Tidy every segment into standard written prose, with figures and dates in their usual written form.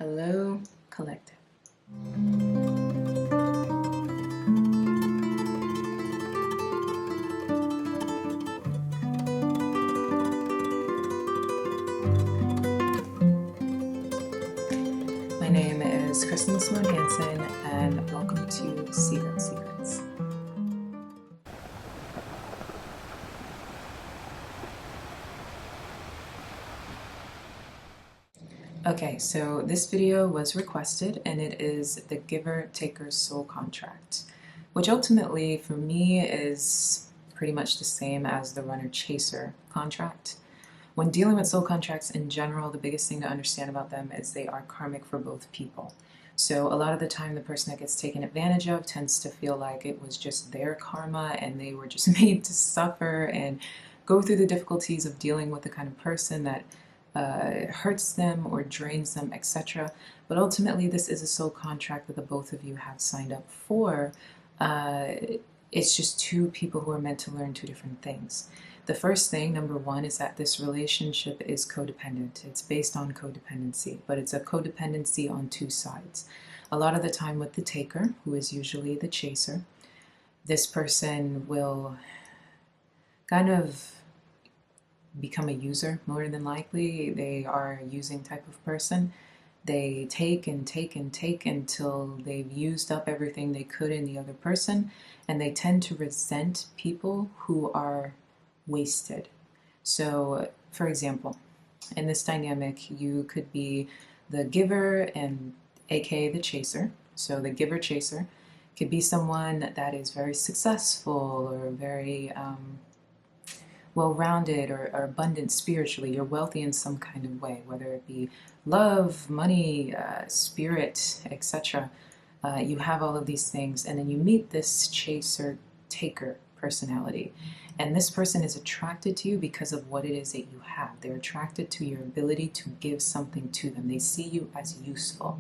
Hello, Collective. My name is Kristen Simone Hansen, and welcome to Secrets. Okay, so this video was requested, and it is the giver-taker soul contract, which ultimately for me is pretty much the same as the runner-chaser contract. When dealing with soul contracts in general, the biggest thing to understand about them is they are karmic for both people. So a lot of the time the person that gets taken advantage of tends to feel like it was just their karma and they were just made to suffer and go through the difficulties of dealing with the kind of person that hurts them or drains them, etc. But ultimately this is a soul contract that the both of you have signed up for. It's just two people who are meant to learn two different things. The first thing, number one, is that this relationship is codependent. It's based on codependency, but it's a codependency on two sides. A lot of the time with the taker, who is usually the chaser, this person will kind of become a user, more than likely. They are a using type of person. They take and take and take until they've used up everything they could in the other person, and they tend to resent people who are wasted. So, for example, in this dynamic, you could be the giver and aka the chaser. So the giver chaser could be someone that is very successful or very well-rounded or abundant spiritually. You're wealthy in some kind of way, whether it be love, money, spirit, etc. You have all of these things, and then you meet this chaser-taker personality. And this person is attracted to you because of what it is that you have. They're attracted to your ability to give something to them. They see you as useful,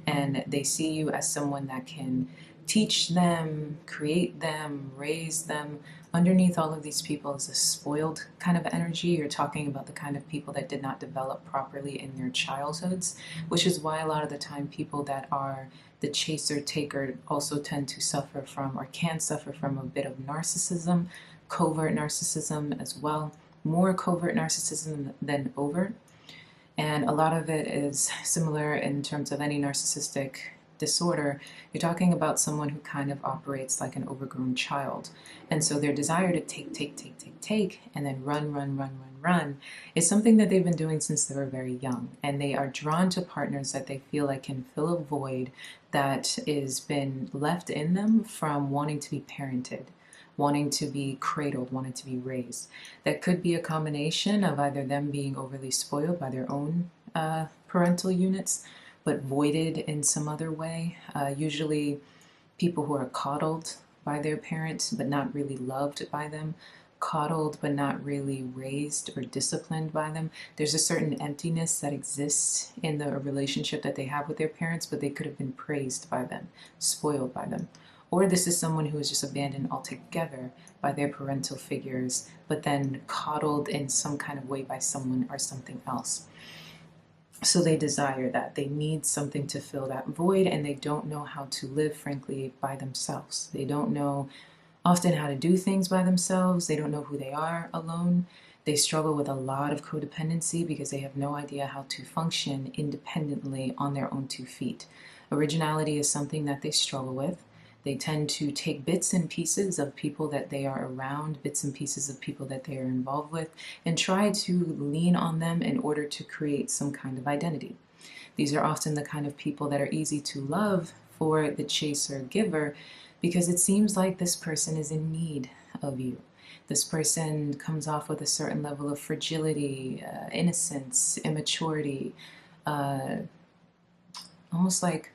and they see you as someone that can teach them, create them, raise them. Underneath all of these people is a spoiled kind of energy. You're talking about the kind of people that did not develop properly in their childhoods, which is why a lot of the time people that are the chaser-taker also tend to suffer from, or can suffer from, a bit of narcissism, covert narcissism as well. More covert narcissism than overt. And a lot of it is similar in terms of any narcissistic disorder. You're talking about someone who kind of operates like an overgrown child. And so their desire to take, and then run is something that they've been doing since they were very young. And they are drawn to partners that they feel like can fill a void that has been left in them from wanting to be parented, wanting to be cradled, wanting to be raised. That could be a combination of either them being overly spoiled by their own parental units, but voided in some other way. Usually people who are coddled by their parents but not really loved by them, coddled but not really raised or disciplined by them. There's a certain emptiness that exists in the relationship that they have with their parents, but they could have been praised by them, spoiled by them. Or this is someone who is just abandoned altogether by their parental figures, but then coddled in some kind of way by someone or something else. So they desire that. They need something to fill that void, and they don't know how to live, frankly, by themselves. They don't know often how to do things by themselves. They don't know who they are alone. They struggle with a lot of codependency because they have no idea how to function independently on their own 2 feet. Originality is something that they struggle with. They tend to take bits and pieces of people that they are around, bits and pieces of people that they are involved with, and try to lean on them in order to create some kind of identity. These are often the kind of people that are easy to love for the chaser-giver because it seems like this person is in need of you. This person comes off with a certain level of fragility, innocence, immaturity, almost like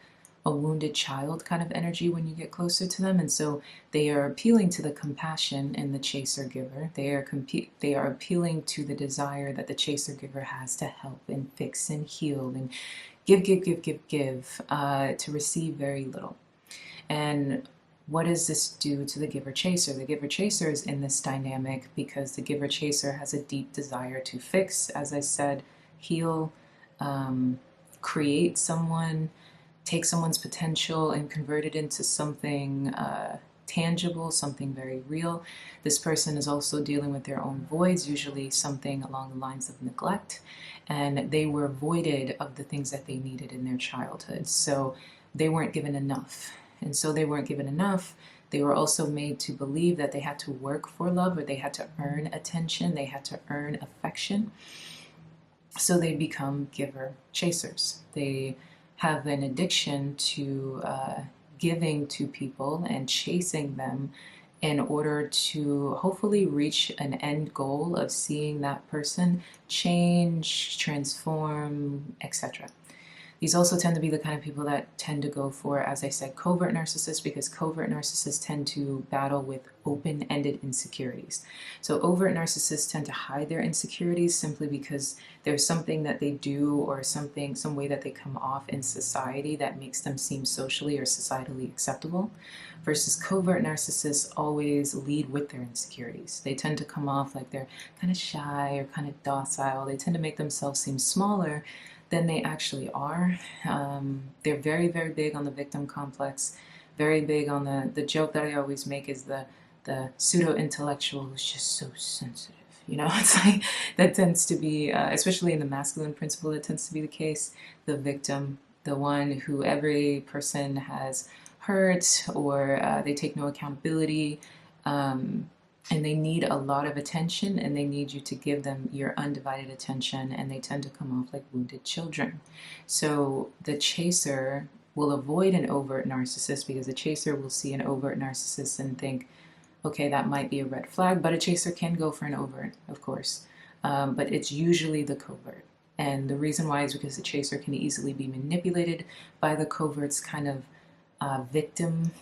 a wounded child kind of energy when you get closer to them. And so they are appealing to the compassion in the chaser-giver. They are appealing to the desire that the chaser-giver has to help and fix and heal and give, to receive very little. And what does this do to the giver-chaser? The giver-chaser is in this dynamic because the giver-chaser has a deep desire to fix, as I said, heal, create someone, take someone's potential and convert it into something tangible, something very real. This person is also dealing with their own voids, usually something along the lines of neglect, and they were voided of the things that they needed in their childhood. So they weren't given enough. And so they weren't given enough. They were also made to believe that they had to work for love, or they had to earn attention, they had to earn affection. So they become giver chasers. They have an addiction to giving to people and chasing them in order to hopefully reach an end goal of seeing that person change, transform, etc. These also tend to be the kind of people that tend to go for, as I said, covert narcissists, because covert narcissists tend to battle with open-ended insecurities. So overt narcissists tend to hide their insecurities simply because there's something that they do or some way that they come off in society that makes them seem socially or societally acceptable. Versus covert narcissists always lead with their insecurities. They tend to come off like they're kind of shy or kind of docile. They tend to make themselves seem smaller than they actually are. They're very, very big on the victim complex, very big on the joke that I always make is the pseudo-intellectual who's just so sensitive. You know, it's like that tends to be, especially in the masculine principle, that tends to be the case. The victim, the one who every person has hurt, or they take no accountability, and they need a lot of attention, and they need you to give them your undivided attention, and they tend to come off like wounded children. So the chaser will avoid an overt narcissist because the chaser will see an overt narcissist and think, okay, that might be a red flag, but a chaser can go for an overt, of course. But it's usually the covert. And the reason why is because the chaser can easily be manipulated by the covert's kind of victim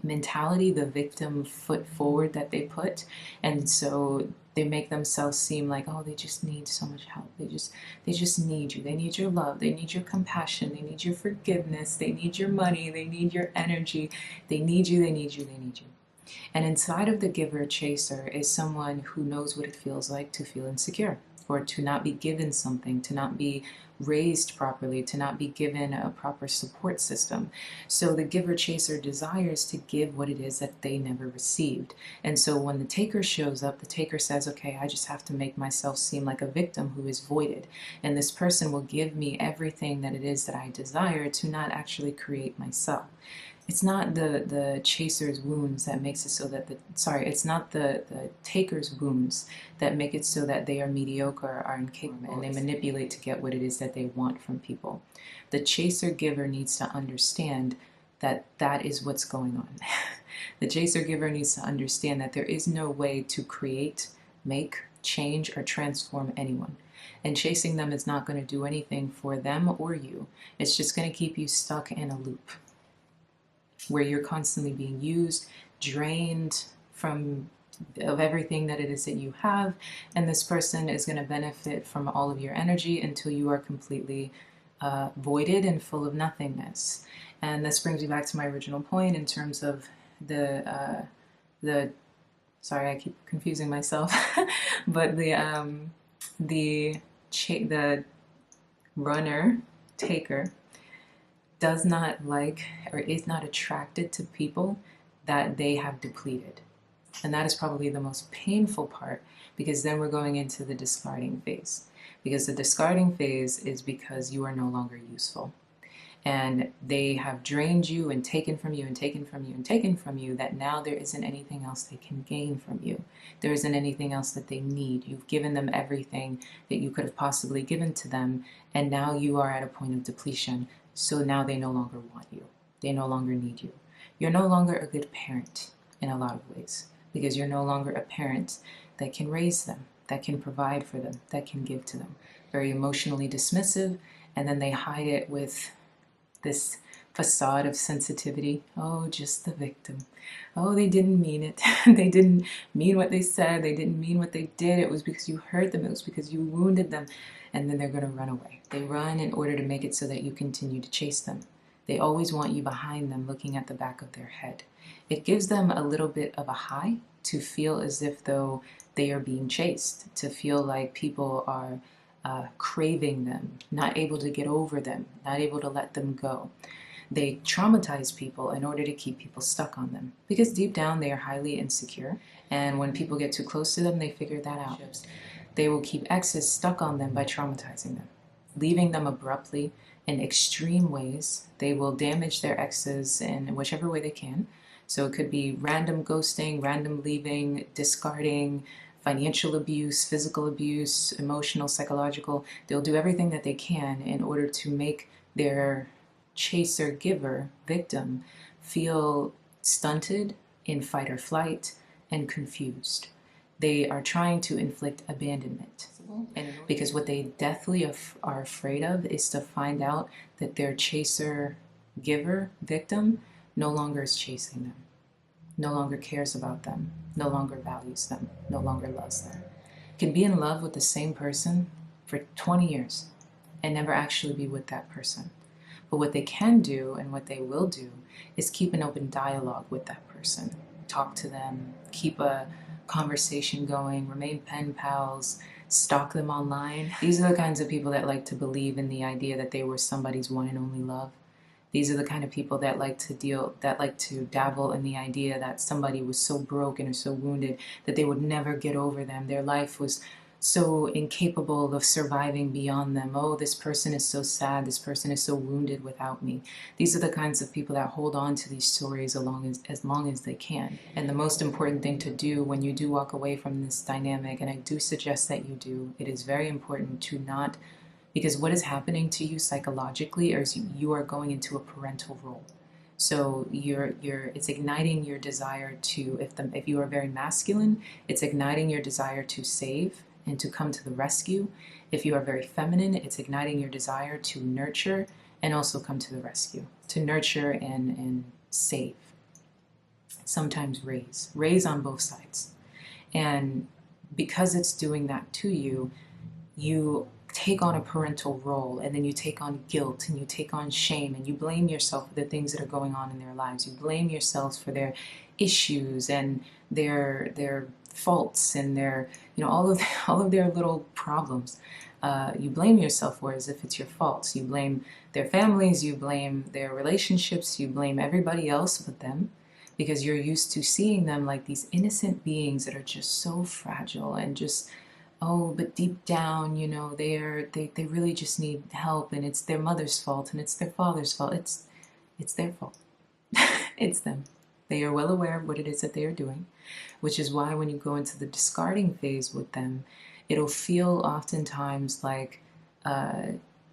mentality, the victim foot forward that they put. And so they make themselves seem like, oh, they just need so much help. They just need you. They need your love. They need your compassion. They need your forgiveness. They need your money. They need your energy. They need you. They need you. They need you. And inside of the giver chaser is someone who knows what it feels like to feel insecure, or to not be given something, to not be raised properly, to not be given a proper support system. So the giver chaser desires to give what it is that they never received. And so when the taker shows up, the taker says, okay, I just have to make myself seem like a victim who is voided. And this person will give me everything that it is that I desire to not actually create myself. It's not the chaser's wounds that makes it so that it's not the taker's wounds that make it so that they are mediocre or are incapable, and they manipulate to get what it is that they want from people. The chaser giver needs to understand that that is what's going on. The chaser giver needs to understand that there is no way to create, make, change, or transform anyone. And chasing them is not going to do anything for them or you. It's just going to keep you stuck in a loop where you're constantly being used, drained of everything that it is that you have, and this person is going to benefit from all of your energy until you are completely voided and full of nothingness. And this brings me back to my original point in terms of the sorry, I keep confusing myself, but the runner, taker, does not like or is not attracted to people that they have depleted. And that is probably the most painful part, because then we're going into the discarding phase. Because the discarding phase is because you are no longer useful. And they have drained you and taken from you and taken from you and taken from you, that now there isn't anything else they can gain from you. There isn't anything else that they need. You've given them everything that you could have possibly given to them, and now you are at a point of depletion. So now they no longer want you. They no longer need you. You're no longer a good parent in a lot of ways, because you're no longer a parent that can raise them, that can provide for them, that can give to them. Very emotionally dismissive, and then they hide it with this facade of sensitivity. Oh, just the victim. Oh, they didn't mean it. They didn't mean what they said. They didn't mean what they did. It was because you hurt them. It was because you wounded them. And then they're going to run away. They run in order to make it so that you continue to chase them. They always want you behind them, looking at the back of their head. It gives them a little bit of a high to feel as if though they are being chased, to feel like people are craving them, not able to get over them, not able to let them go. They traumatize people in order to keep people stuck on them, because deep down they are highly insecure, and when people get too close to them, they figure that out. They will keep exes stuck on them by traumatizing them, leaving them abruptly in extreme ways. They will damage their exes in whichever way they can. So it could be random ghosting, random leaving, discarding, financial abuse, physical abuse, emotional, psychological. They'll do everything that they can in order to make their chaser, giver, victim feel stunted, in fight or flight, and confused. They are trying to inflict abandonment, because what they deathly are afraid of is to find out that their chaser, giver, victim no longer is chasing them, no longer cares about them, no longer values them, no longer loves them. Can be in love with the same person for 20 years and never actually be with that person. But what they can do, and what they will do, is keep an open dialogue with that person. Talk to them, keep a conversation going, remain pen pals, stalk them online. These are the kinds of people that like to believe in the idea that they were somebody's one and only love. These are the kind of people that like to dabble in the idea that somebody was so broken or so wounded that they would never get over them. Their life was so incapable of surviving beyond them. Oh, this person is so sad. This person is so wounded without me. These are the kinds of people that hold on to these stories as long as they can. And the most important thing to do when you do walk away from this dynamic, and I do suggest that you do, it is very important to not, because what is happening to you psychologically is you are going into a parental role. So it's igniting your desire to, if you are very masculine, it's igniting your desire to save and to come to the rescue. If you are very feminine, it's igniting your desire to nurture and also come to the rescue. To nurture and save. Sometimes raise on both sides. And because it's doing that to you, you take on a parental role, and then you take on guilt, and you take on shame, and you blame yourself for the things that are going on in their lives. You blame yourselves for their issues and their faults and their, all of their little problems. You blame yourself for as if it's your fault. You blame their families, you blame their relationships, you blame everybody else but them, because you're used to seeing them like these innocent beings that are just so fragile and just, oh, but deep down, they really just need help, and it's their mother's fault, and it's their father's fault. It's their fault. It's them. They are well aware of what it is that they are doing, which is why when you go into the discarding phase with them, it'll feel oftentimes like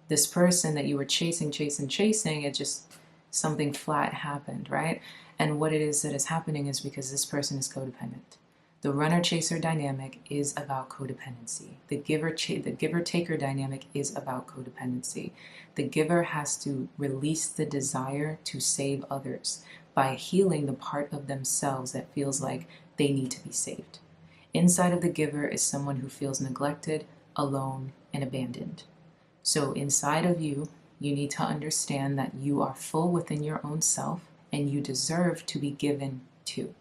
this person that you were chasing, it just, something flat happened, right? And what it is that is happening is because this person is codependent. The runner-chaser dynamic is about codependency. The giver-taker dynamic is about codependency. The giver has to release the desire to save others by healing the part of themselves that feels like they need to be saved. Inside of the giver is someone who feels neglected, alone, and abandoned. So inside of you, you need to understand that you are full within your own self, and you deserve to be given to.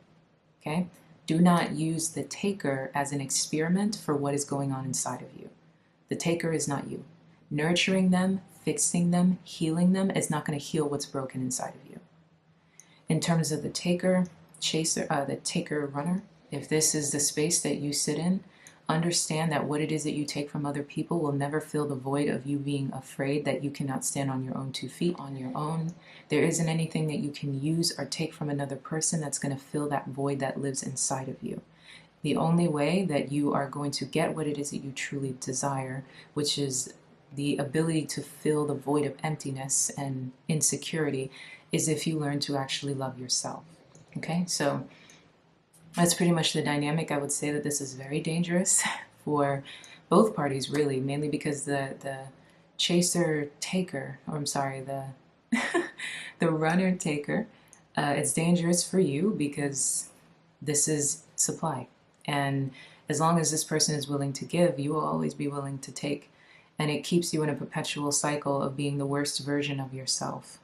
Okay? Do not use the taker as an experiment for what is going on inside of you. The taker is not you. Nurturing them, fixing them, healing them is not going to heal what's broken inside of you. In terms of the taker, the taker runner, if this is the space that you sit in, understand that what it is that you take from other people will never fill the void of you being afraid that you cannot stand on your own 2 feet on your own. There isn't anything that you can use or take from another person that's going to fill that void that lives inside of you. The only way that you are going to get what it is that you truly desire, which is the ability to fill the void of emptiness and insecurity, is if you learn to actually love yourself. Okay, so that's pretty much the dynamic. I would say that this is very dangerous for both parties, really, mainly because the chaser-taker, or I'm sorry, the runner-taker, it's dangerous for you because this is supply. And as long as this person is willing to give, you will always be willing to take. And it keeps you in a perpetual cycle of being the worst version of yourself.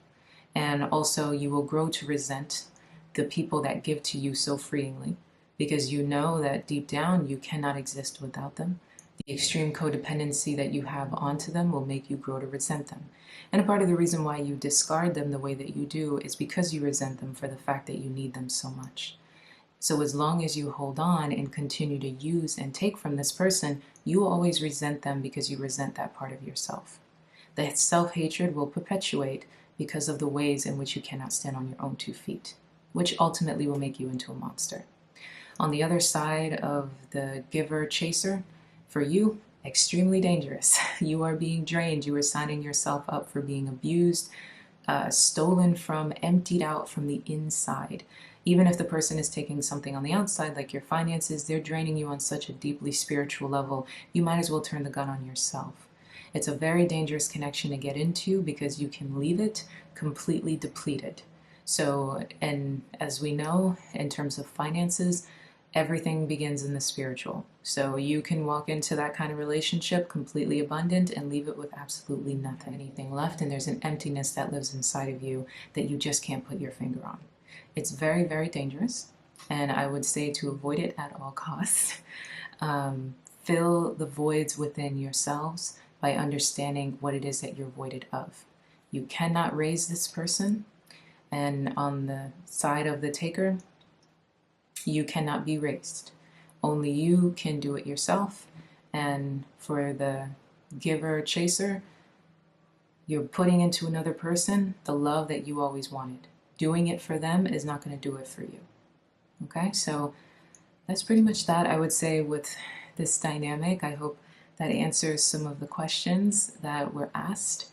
And also you will grow to resent the people that give to you so freely, because you know that deep down you cannot exist without them. The extreme codependency that you have onto them will make you grow to resent them. And a part of the reason why you discard them the way that you do is because you resent them for the fact that you need them so much. So as long as you hold on and continue to use and take from this person, you will always resent them because you resent that part of yourself. The self-hatred will perpetuate because of the ways in which you cannot stand on your own 2 feet, which ultimately will make you into a monster. On the other side of the giver-chaser, for you, extremely dangerous. You are being drained. You are signing yourself up for being abused, stolen from, emptied out from the inside. Even if the person is taking something on the outside, like your finances, they're draining you on such a deeply spiritual level, you might as well turn the gun on yourself. It's a very dangerous connection to get into because you can leave it completely depleted. So, and as we know, in terms of finances, everything begins in the spiritual. So you can walk into that kind of relationship completely abundant and leave it with absolutely nothing, anything left, and there's an emptiness that lives inside of you that you just can't put your finger on. It's very, very dangerous, and I would say to avoid it at all costs. Fill the voids within yourselves by understanding what it is that you're voided of. You cannot raise this person, and on the side of the taker, you cannot be raised. Only you can do it yourself, and for the giver-chaser, you're putting into another person the love that you always wanted. Doing it for them is not going to do it for you. Okay, so that's pretty much that I would say with this dynamic. I hope that answers some of the questions that were asked.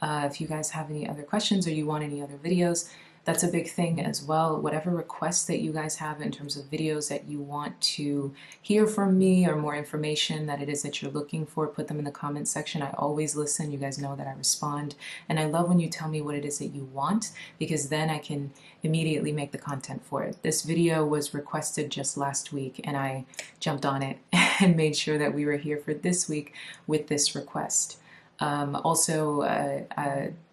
If you guys have any other questions or you want any other videos, that's a big thing as well. Whatever requests that you guys have in terms of videos that you want to hear from me or more information that it is that you're looking for, put them in the comment section. I always listen. You guys know that I respond. And I love when you tell me what it is that you want, because then I can immediately make the content for it. This video was requested just last week and I jumped on it and made sure that we were here for this week with this request. Also,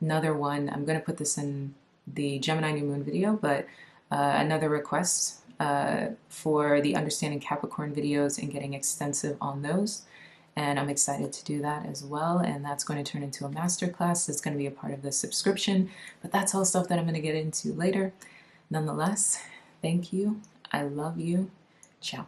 another one, I'm going to put this in the Gemini New Moon video, but another request for the Understanding Capricorn videos and getting extensive on those. And I'm excited to do that as well. And that's going to turn into a masterclass that's going to be a part of the subscription. But that's all stuff that I'm going to get into later. Nonetheless, thank you. I love you. Ciao.